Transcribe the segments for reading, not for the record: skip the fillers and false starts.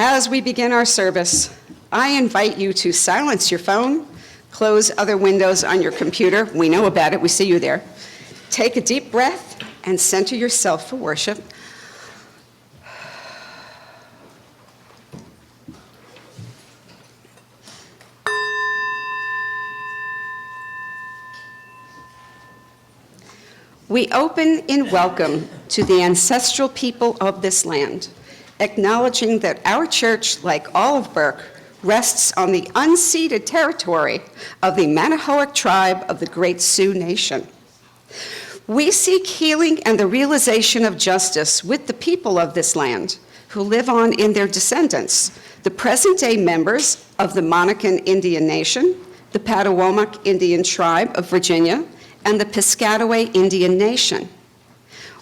As we begin our service, I invite you to silence your phone, close other windows on your computer. We know about it, we see you there. Take a deep breath and center yourself for worship. We open in welcome to the ancestral people of this land, acknowledging that our church, like all of Burke, rests on the unceded territory of the Manahoac tribe of the Great Sioux Nation. We seek healing and the realization of justice with the people of this land who live on in their descendants, the present-day members of the Monacan Indian Nation, the Patawomac Indian Tribe of Virginia, and the Piscataway Indian Nation.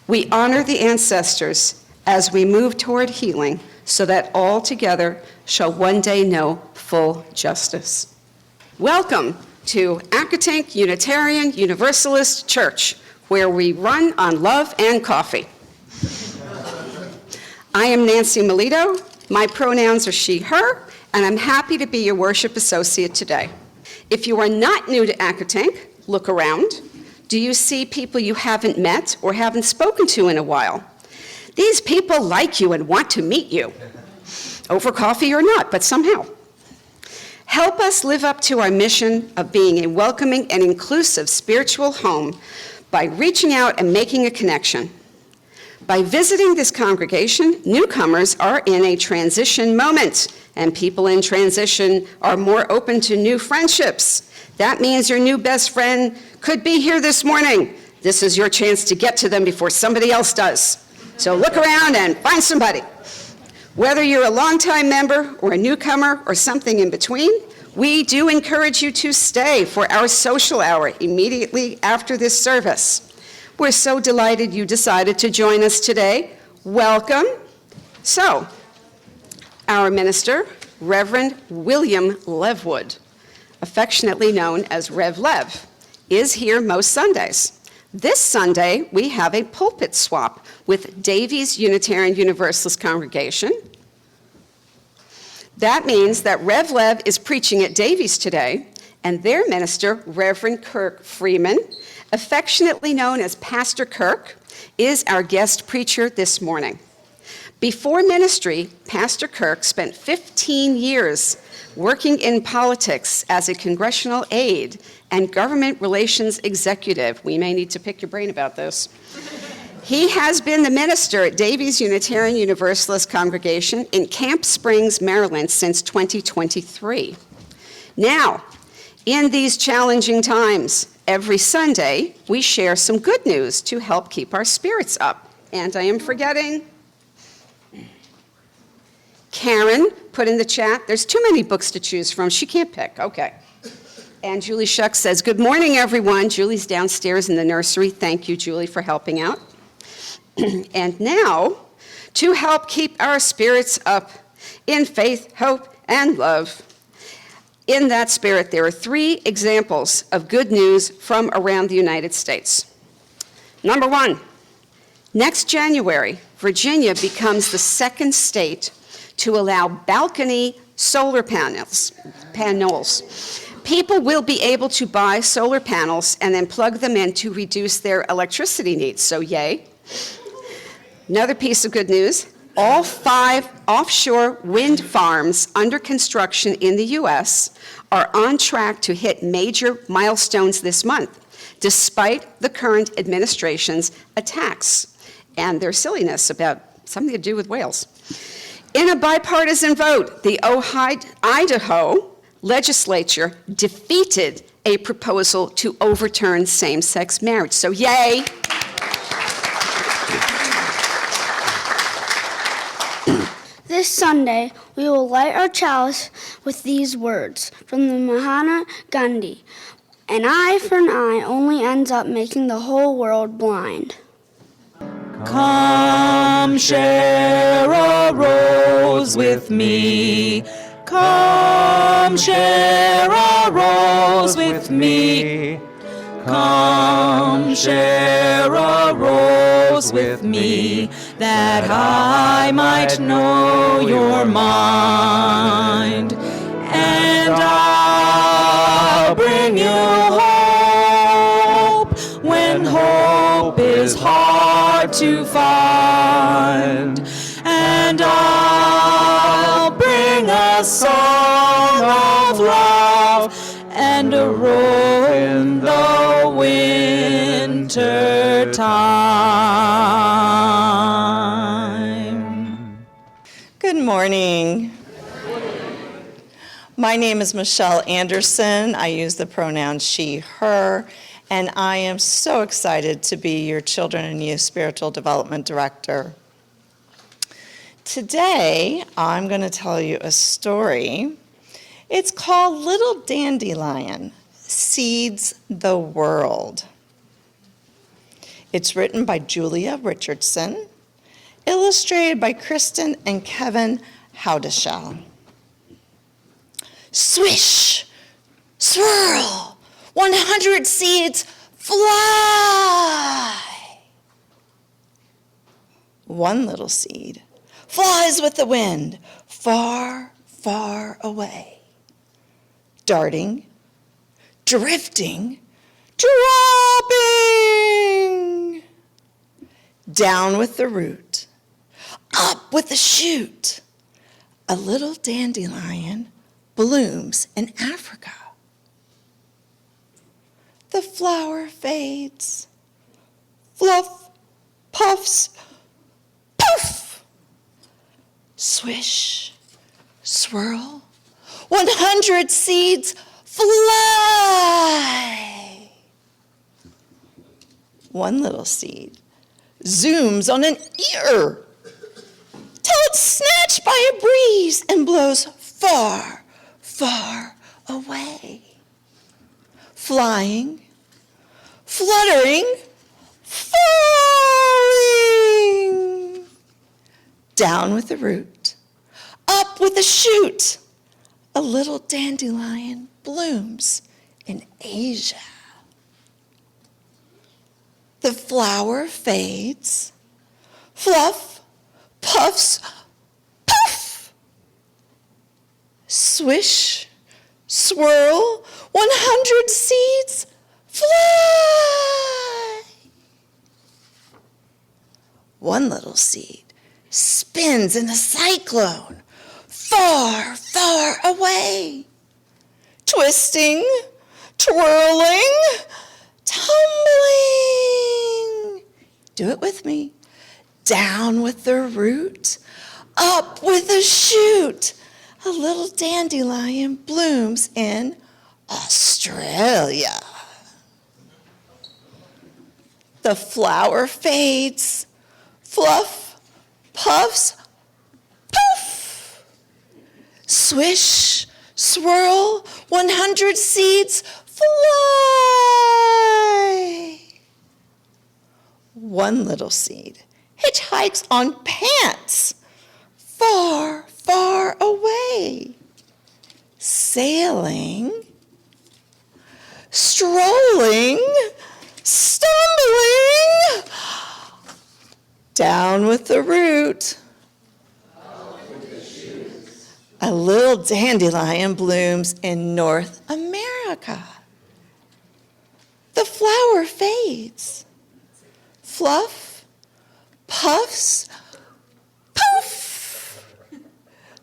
We honor the ancestors as we move toward healing so that all together shall one day know full justice. Welcome to Accotink Unitarian Universalist Church, where we run on love and coffee. I am Nancy Melito. My pronouns are she, her, and I'm happy to be your worship associate today. If you are not new to Accotink, look around. Do you see people you haven't met or haven't spoken to in a while? These people like you and want to meet you, over coffee or not, but somehow. Help us live up to our mission of being a welcoming and inclusive spiritual home by reaching out and making a connection. By visiting this congregation, newcomers are in a transition moment, and people in transition are more open to new friendships. That means your new best friend could be here this morning. This is your chance to get to them before somebody else does. So look around and find somebody. Whether you're a longtime member or a newcomer or something in between, we do encourage you to stay for our social hour immediately after this service. We're so delighted you decided to join us today. Welcome. So, our minister, Reverend William Levewood, affectionately known as Rev Lev, is here most Sundays. This Sunday, we have a pulpit swap with Davies Unitarian Universalist Congregation. That means that Rev Lev is preaching at Davies today, and their minister, Reverend Kirk Freeman, affectionately known as Pastor Kirk, is our guest preacher this morning. Before ministry, Pastor Kirk spent 15 years working in politics as a congressional aide and government relations executive. We may need to pick your brain about this. He has been the minister at Davies Unitarian Universalist Congregation in Camp Springs, Maryland since 2023. Now, in these challenging times, every Sunday, we share some good news to help keep our spirits up. And I am forgetting Karen put in the chat, there's too many books to choose from. She can't pick. Okay. And Julie Shuck says, good morning, everyone. Julie's downstairs in the nursery. Thank you, Julie, for helping out. And now, to help keep our spirits up in faith, hope, and love, in that spirit, there are 3 examples of good news from around the United States. Number 1, next January, Virginia becomes the 2nd state to allow balcony solar panels. People will be able to buy solar panels and then plug them in to reduce their electricity needs, so yay. Another piece of good news, all 5 offshore wind farms under construction in the U.S. are on track to hit major milestones this month, despite the current administration's attacks and their silliness about something to do with whales. In a bipartisan vote, the Idaho legislature defeated a proposal to overturn same-sex marriage. So yay. This Sunday, we will light our chalice with these words from the Mahatma Gandhi. An eye for an eye only ends up making the whole world blind. Come share a rose with me. Come share a rose with me. Come share a rose with me, that I might know your mind. And I'll bring you hope when hope is hard to find. And I'll bring a song of love and a rose in the winter time. Good morning. My name is Michelle Anderson. I use the pronouns she, her, and I am so excited to be your Children and Youth Spiritual Development Director. Today, I'm going to tell you a story. It's called Little Dandelion Seeds the World. It's written by Julia Richardson, illustrated by Kristen and Kevin Howdeshell. Swish, swirl, 100 seeds fly. One little seed flies with the wind far, far away, darting, drifting, dropping. Down with the root, up with the shoot. A little dandelion blooms in Africa. The flower fades, fluff, puffs, poof. Swish, swirl, 100 seeds fly. One little seed zooms on an ear till it's snatched by a breeze and blows far, far away. Flying, fluttering, falling. Down with the root, up with the shoot. A little dandelion blooms in Asia. The flower fades, fluff, puffs, poof. Swish, swirl, 100 seeds fly. One little seed spins in a cyclone, far, far away, twisting, twirling, tumbling. Do it with me. Down with the root, up with the shoot. A little dandelion blooms in Australia. The flower fades, fluff, puffs, poof. Swish, swirl, 100 seeds fly. One little seed hitchhikes on pants, far, far away, sailing, strolling, stumbling, down with the root. A little dandelion blooms in North America. The flower fades, fluff, puffs, poof.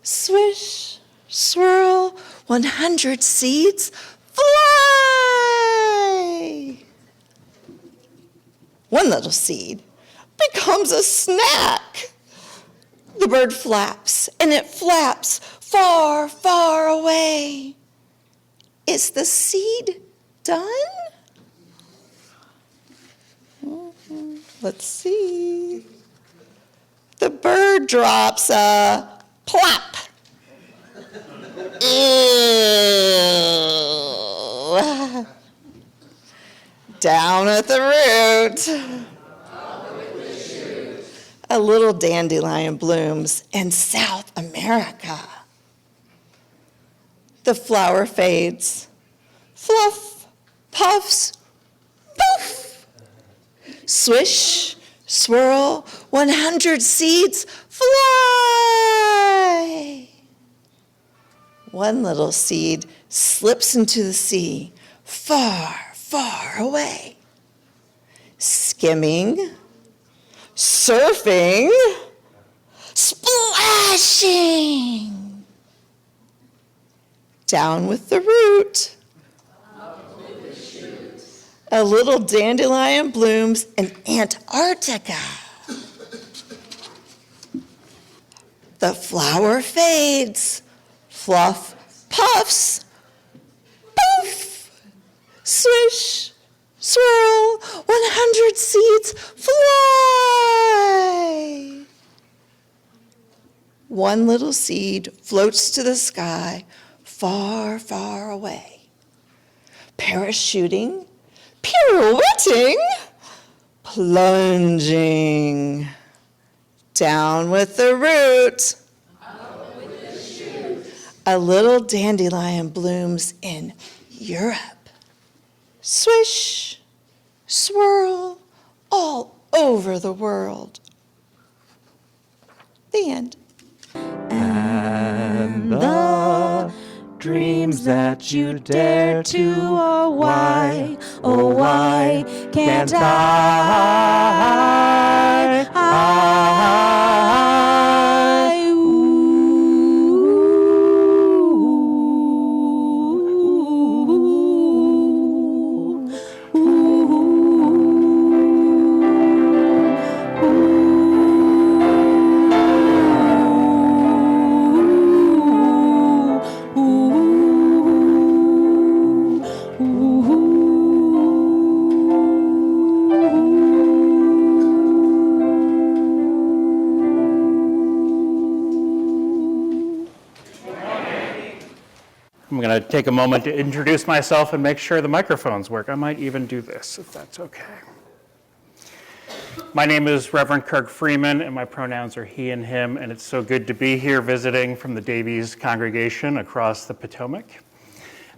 Swish, swirl, 100 seeds fly. One little seed becomes a snack. The bird flaps, and it flaps far, far away. Is the seed done? Let's see. The bird drops a plop. Ew. Down at the root. A little dandelion blooms in South America. The flower fades. Fluff, puffs, Swish, swirl, 100 seeds fly. One little seed slips into the sea, far, far away. Skimming, surfing, splashing. Down with the root. Up with the shoot. A little dandelion blooms in Antarctica. The flower fades. Fluff puffs. Poof. Swish. Swirl. 100 seeds fly. One little seed floats to the sky, far, far away. Parachuting, pirouetting, plunging. Down with the root. Up with the shoot. A little dandelion blooms in Europe. Swish, swirl, all over the world. The end. And the dreams that you dare to, oh why can't I'm going to take a moment to introduce myself and make sure the microphones work. I might even do this, if that's okay. My name is Reverend Kirk Freeman, and my pronouns are he and him, and it's so good to be here visiting from the Davies congregation across the Potomac.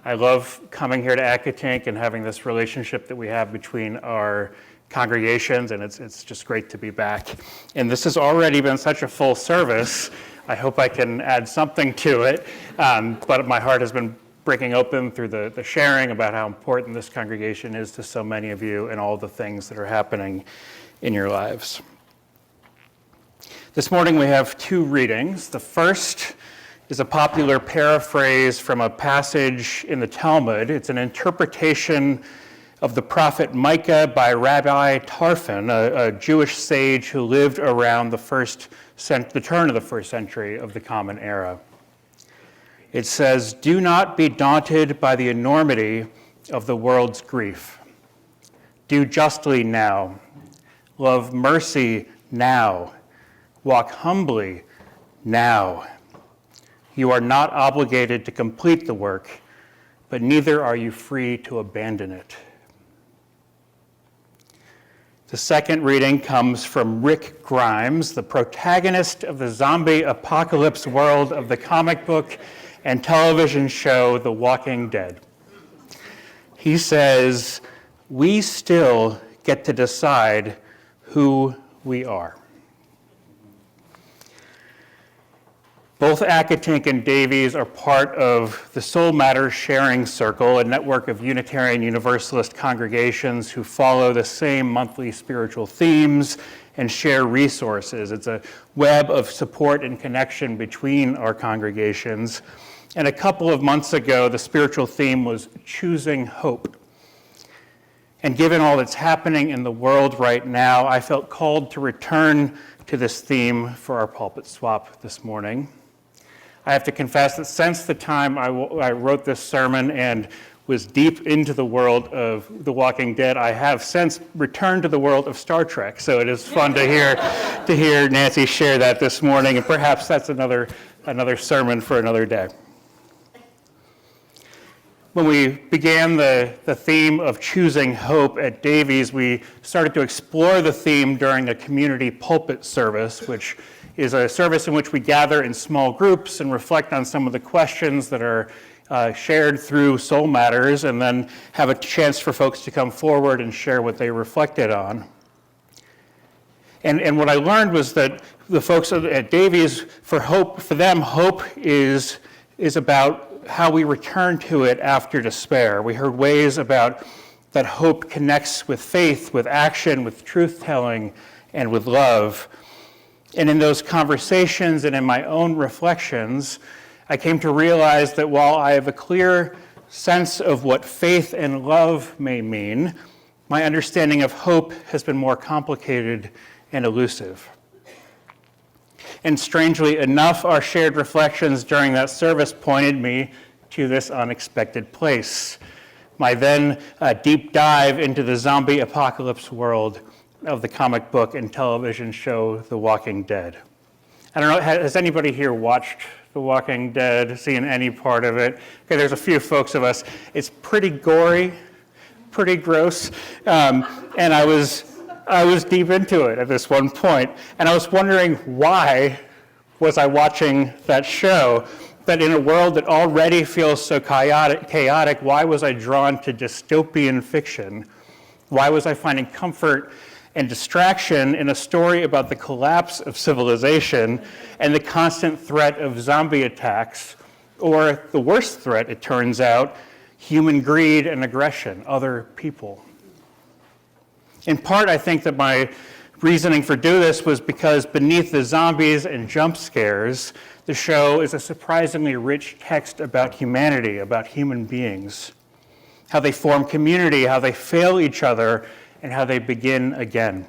I love coming here to Accotink and having this relationship that we have between our congregations, and it's just great to be back. And this has already been such a full service. I hope I can add something to it, but my heart has been breaking open through the sharing about how important this congregation is to so many of you and all the things that are happening in your lives. This morning we have two readings. The first is a popular paraphrase from a passage in the Talmud. It's an interpretation of the prophet Micah by Rabbi Tarfon, a Jewish sage who lived around the turn of the first century of the Common Era. It says, "Do not be daunted by the enormity of the world's grief. Do justly now. Love mercy now. Walk humbly now. You are not obligated to complete the work, but neither are you free to abandon it." The second reading comes from Rick Grimes, the protagonist of the zombie apocalypse world of the comic book and television show The Walking Dead. He says, "We still get to decide who we are." Both Accotink and Davies are part of the Soul Matters Sharing Circle, a network of Unitarian Universalist congregations who follow the same monthly spiritual themes and share resources. It's a web of support and connection between our congregations. And a couple of months ago, the spiritual theme was choosing hope. And given all that's happening in the world right now, I felt called to return to this theme for our pulpit swap this morning. I have to confess that since the time I wrote this sermon and was deep into the world of The Walking Dead, I have since returned to the world of Star Trek. So it is fun to hear Nancy share that this morning, and perhaps that's another sermon for another day. When we began the theme of choosing hope at Davies, we started to explore the theme during a community pulpit service, which is a service in which we gather in small groups and reflect on some of the questions that are shared through Soul Matters, and then have a chance for folks to come forward and share what they reflected on. And what I learned was that the folks at Davies, for them, hope is about how we return to it after despair. We heard ways about that hope connects with faith, with action, with truth-telling, and with love. And in those conversations and in my own reflections, I came to realize that while I have a clear sense of what faith and love may mean, my understanding of hope has been more complicated and elusive. And strangely enough, our shared reflections during that service pointed me to this unexpected place. My then deep dive into the zombie apocalypse world of the comic book and television show The Walking Dead. I don't know, has anybody here watched The Walking Dead, seen any part of it? Okay, there's a few folks of us. It's pretty gory, pretty gross, and I was deep into it at this one point, and I was wondering why was I watching that show? That in a world that already feels so chaotic, why was I drawn to dystopian fiction? Why was I finding comfort and distraction in a story about the collapse of civilization and the constant threat of zombie attacks, or the worst threat, it turns out, human greed and aggression, other people? In part, I think that my reasoning for doing this was because beneath the zombies and jump scares, the show is a surprisingly rich text about humanity, about human beings, how they form community, how they fail each other, and how they begin again.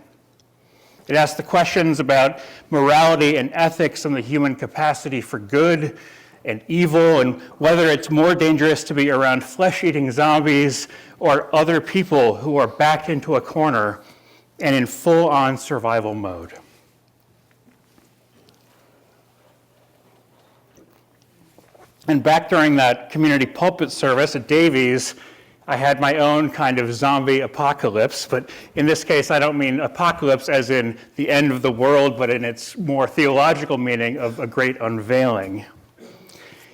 It asks the questions about morality and ethics and the human capacity for good and evil, and whether it's more dangerous to be around flesh-eating zombies or other people who are backed into a corner and in full-on survival mode. And back during that community pulpit service at Davies, I had my own kind of zombie apocalypse, but in this case, I don't mean apocalypse as in the end of the world, but in its more theological meaning of a great unveiling.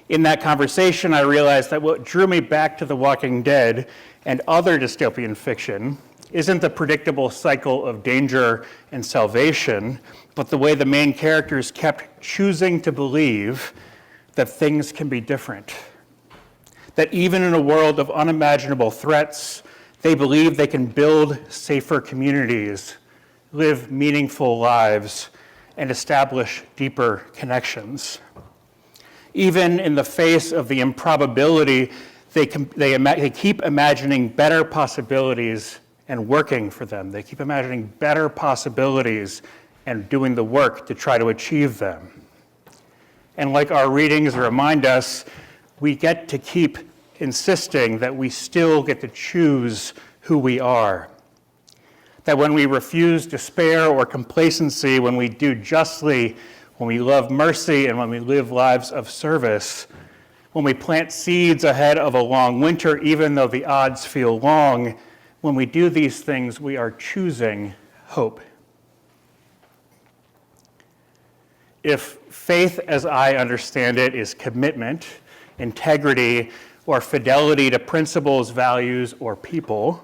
In that conversation, I realized that what drew me back to The Walking Dead and other dystopian fiction isn't the predictable cycle of danger and salvation, but the way the main characters kept choosing to believe that things can be different. That even in a world of unimaginable threats, they believe they can build safer communities, live meaningful lives, and establish deeper connections. Even in the face of the improbability, they keep imagining better possibilities and working for them. They keep imagining better possibilities and doing the work to try to achieve them. And like our readings remind us, we get to keep insisting that we still get to choose who we are. That when we refuse despair or complacency, when we do justly, when we love mercy, and when we live lives of service, when we plant seeds ahead of a long winter, even though the odds feel long, when we do these things, we are choosing hope. If faith, as I understand it, is commitment, integrity, or fidelity to principles, values, or people,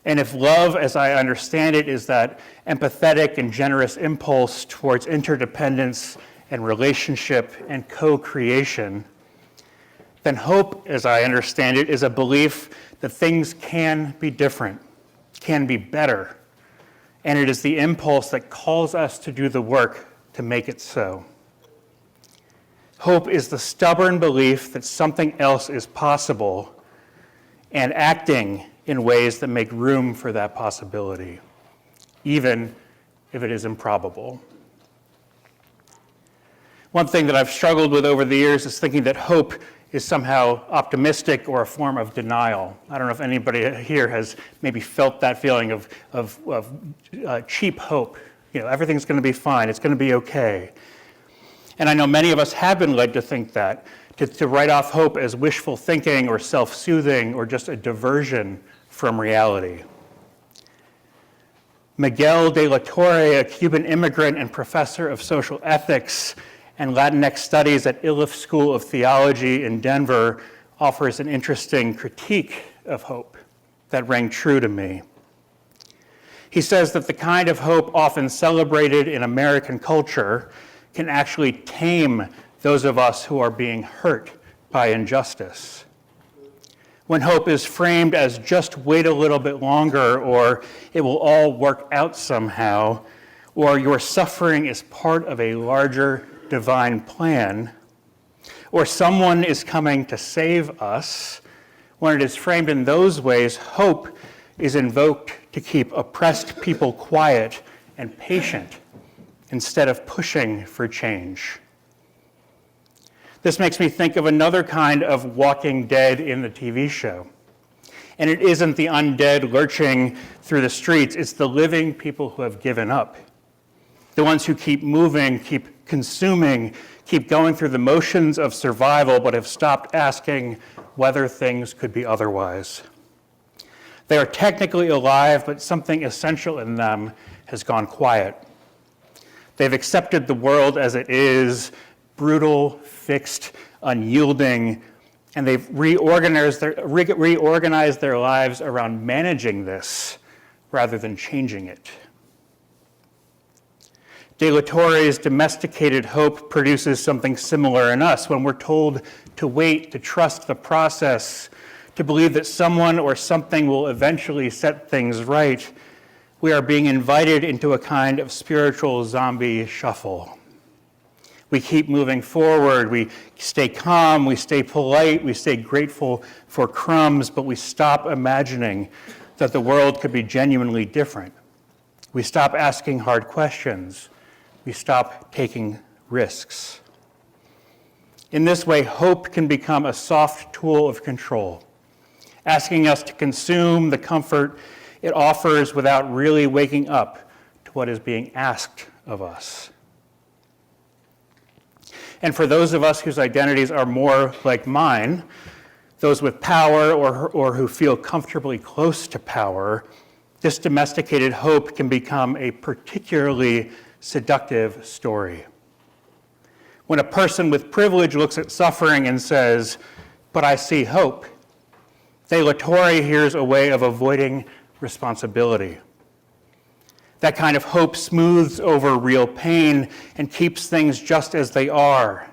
and if love, as I understand it, is that empathetic and generous impulse towards interdependence and relationship and co-creation, then hope, as I understand it, is a belief that things can be different, can be better, and it is the impulse that calls us to do the work to make it so. Hope is the stubborn belief that something else is possible and acting in ways that make room for that possibility, even if it is improbable. One thing that I've struggled with over the years is thinking that hope is somehow optimistic or a form of denial. I don't know if anybody here has maybe felt that feeling of cheap hope. You know, everything's going to be fine, it's going to be okay. And I know many of us have been led to think that, to write off hope as wishful thinking or self-soothing or just a diversion from reality. Miguel de la Torre, a Cuban immigrant and professor of social ethics and Latinx studies at Iliff School of Theology in Denver, offers an interesting critique of hope that rang true to me. He says that the kind of hope often celebrated in American culture can actually tame those of us who are being hurt by injustice. When hope is framed as just wait a little bit longer, or it will all work out somehow, or your suffering is part of a larger divine plan, or someone is coming to save us, when it is framed in those ways, hope is invoked to keep oppressed people quiet and patient instead of pushing for change. This makes me think of another kind of walking dead in the TV show. And it isn't the undead lurching through the streets, it's the living people who have given up. The ones who keep moving, keep consuming, keep going through the motions of survival, but have stopped asking whether things could be otherwise. They are technically alive, but something essential in them has gone quiet. They've accepted the world as it is, brutal, fixed, unyielding, and they've reorganized their lives around managing this rather than changing it. De La Torre's domesticated hope produces something similar in us when we're told to wait, to trust the process, to believe that someone or something will eventually set things right. We are being invited into a kind of spiritual zombie shuffle. We keep moving forward, we stay calm, we stay polite, we stay grateful for crumbs, but we stop imagining that the world could be genuinely different. We stop asking hard questions. We stop taking risks. In this way, hope can become a soft tool of control, asking us to consume the comfort it offers without really waking up to what is being asked of us. And for those of us whose identities are more like mine, those with power or who feel comfortably close to power, this domesticated hope can become a particularly seductive story. When a person with privilege looks at suffering and says, "But I see hope," De La Torre hears a way of avoiding responsibility. That kind of hope smooths over real pain and keeps things just as they are,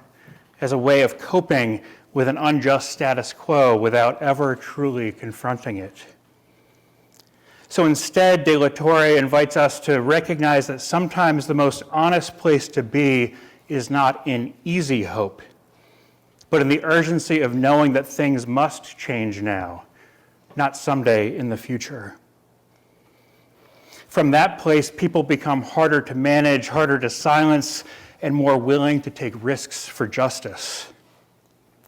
as a way of coping with an unjust status quo without ever truly confronting it. So instead, De La Torre invites us to recognize that sometimes the most honest place to be is not in easy hope, but in the urgency of knowing that things must change now, not someday in the future. From that place, people become harder to manage, harder to silence, and more willing to take risks for justice.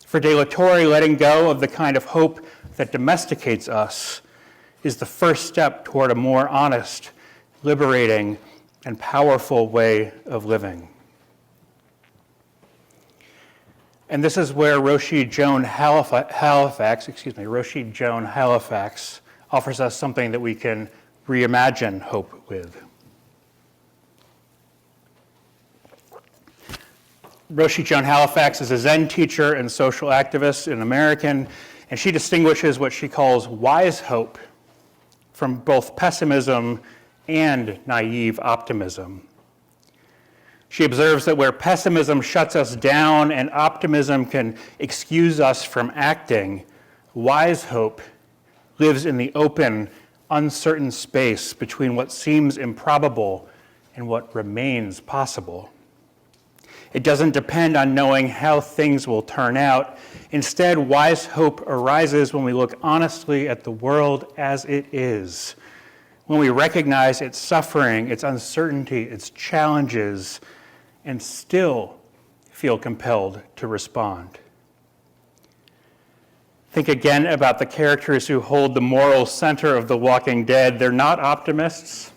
For De La Torre, letting go of the kind of hope that domesticates us is the first step toward a more honest, liberating, and powerful way of living. And this is where Roshi Joan Halifax offers us something that we can reimagine hope with. Roshi Joan Halifax is a Zen teacher and social activist, an American, and she distinguishes what she calls wise hope from both pessimism and naive optimism. She observes that where pessimism shuts us down and optimism can excuse us from acting, wise hope lives in the open, uncertain space between what seems improbable and what remains possible. It doesn't depend on knowing how things will turn out. Instead, wise hope arises when we look honestly at the world as it is, when we recognize its suffering, its uncertainty, its challenges, and still feel compelled to respond. Think again about the characters who hold the moral center of The Walking Dead. They're not optimists.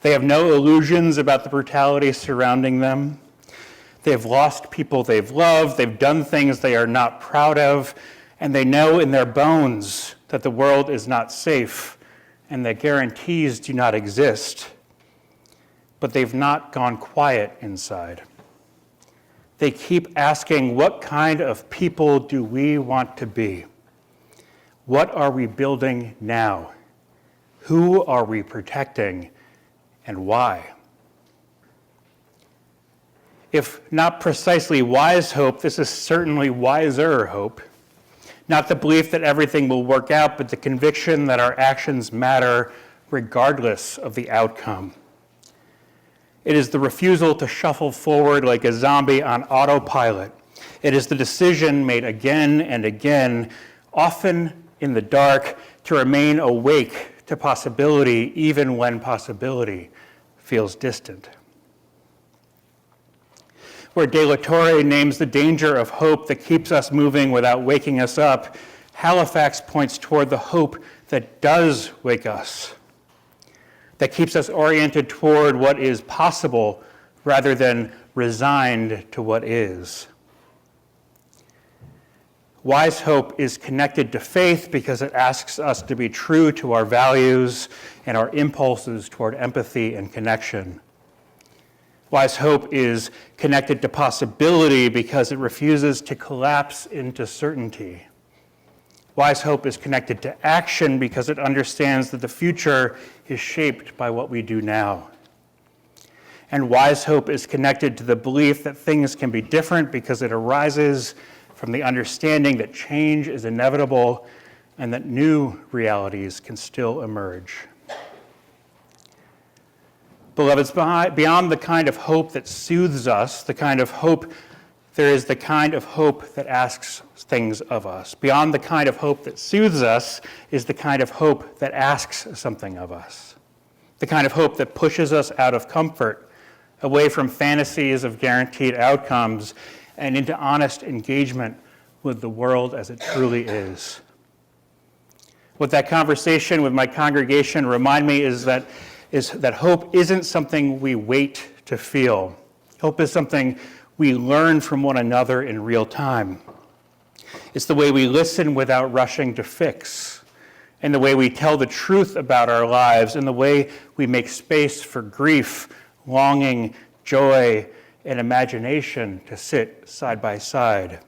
They have no illusions about the brutality surrounding them. They've lost people they've loved. They've done things they are not proud of. And they know in their bones that the world is not safe and that guarantees do not exist. But they've not gone quiet inside. They keep asking, what kind of people do we want to be? What are we building now? Who are we protecting and why? If not precisely wise hope, this is certainly wiser hope. Not the belief that everything will work out, but the conviction that our actions matter regardless of the outcome. It is the refusal to shuffle forward like a zombie on autopilot. It is the decision made again and again, often in the dark, to remain awake to possibility even when possibility feels distant. Where De La Torre names the danger of hope that keeps us moving without waking us up, Halifax points toward the hope that does wake us, that keeps us oriented toward what is possible rather than resigned to what is. Wise hope is connected to faith because it asks us to be true to our values and our impulses toward empathy and connection. Wise hope is connected to possibility because it refuses to collapse into certainty. Wise hope is connected to action because it understands that the future is shaped by what we do now. And wise hope is connected to the belief that things can be different because it arises from the understanding that change is inevitable and that new realities can still emerge. Beloveds, beyond the kind of hope that soothes us, there is the kind of hope that asks things of us. Beyond the kind of hope that soothes us is the kind of hope that asks something of us. The kind of hope that pushes us out of comfort, away from fantasies of guaranteed outcomes, and into honest engagement with the world as it truly is. What that conversation with my congregation reminded me is that hope isn't something we wait to feel. Hope is something we learn from one another in real time. It's the way we listen without rushing to fix, and the way we tell the truth about our lives, and the way we make space for grief, longing, joy, and imagination to sit side by side.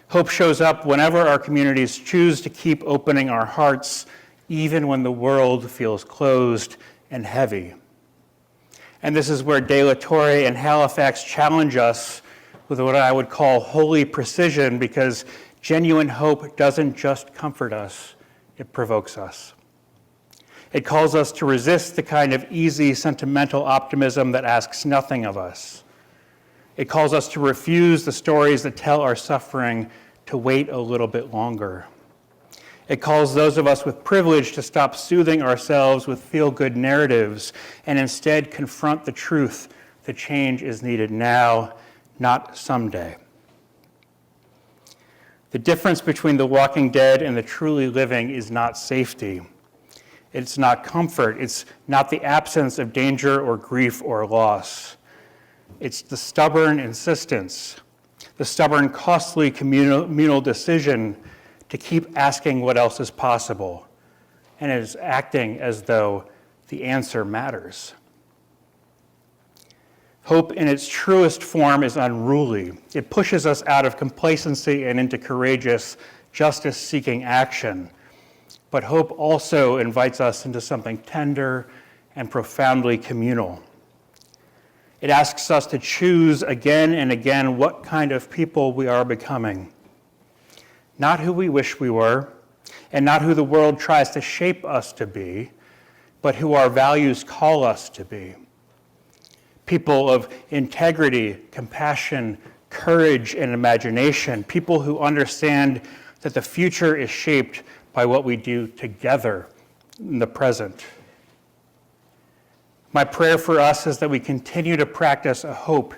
Hope shows up whenever our communities choose to keep opening our hearts, even when the world feels closed and heavy. And this is where De La Torre and Halifax challenge us with what I would call holy precision, because genuine hope doesn't just comfort us, it provokes us. It calls us to resist the kind of easy, sentimental optimism that asks nothing of us. It calls us to refuse the stories that tell our suffering to wait a little bit longer. It calls those of us with privilege to stop soothing ourselves with feel-good narratives and instead confront the truth that change is needed now, not someday. The difference between the walking dead and the truly living is not safety. It's not comfort. It's not the absence of danger or grief or loss. It's the stubborn insistence, the stubborn, costly communal decision to keep asking what else is possible, and it is acting as though the answer matters. Hope in its truest form is unruly. It pushes us out of complacency and into courageous, justice-seeking action. But hope also invites us into something tender and profoundly communal. It asks us to choose again and again what kind of people we are becoming. Not who we wish we were, and not who the world tries to shape us to be, but who our values call us to be. People of integrity, compassion, courage, and imagination. People who understand that the future is shaped by what we do together in the present. My prayer for us is that we continue to practice a hope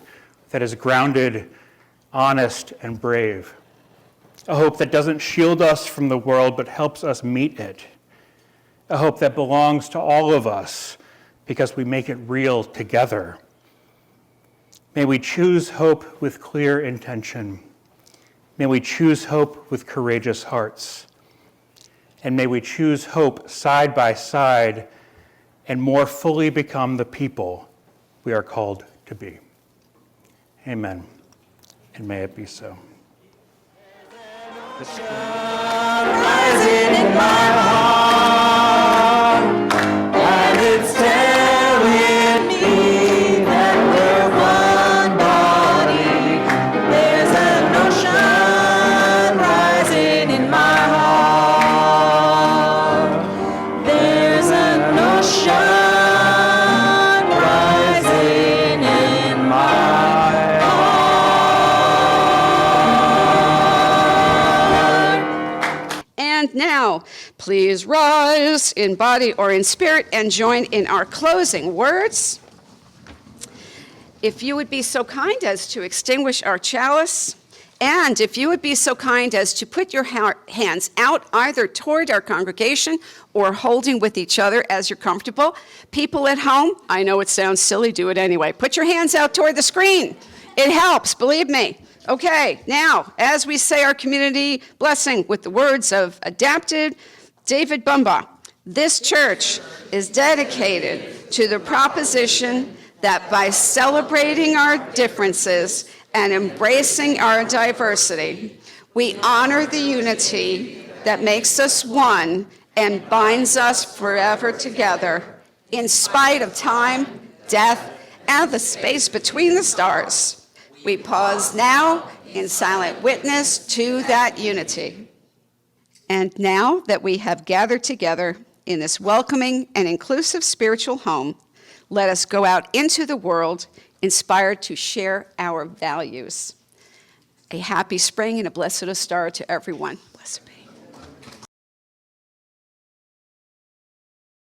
that is grounded, honest, and brave. A hope that doesn't shield us from the world, but helps us meet it. A hope that belongs to all of us because we make it real together. May we choose hope with clear intention. May we choose hope with courageous hearts. And may we choose hope side by side and more fully become the people we are called to be. Amen. And may it be so. Rising in my heart. Please rise in body or in spirit and join in our closing words. If you would be so kind as to extinguish our chalice, and if you would be so kind as to put your hands out either toward our congregation or holding with each other as you're comfortable. People at home, I know it sounds silly, do it anyway. Put your hands out toward the screen. It helps, believe me. Okay, now, as we say our community blessing with the words of adapted David Bumbaugh, this church is dedicated to the proposition that by celebrating our differences and embracing our diversity, we honor the unity that makes us one and binds us forever together, in spite of time, death, and the space between the stars. We pause now in silent witness to that unity. And now that we have gathered together in this welcoming and inclusive spiritual home, let us go out into the world inspired to share our values. A happy spring and a blessed star to everyone. Blessed be.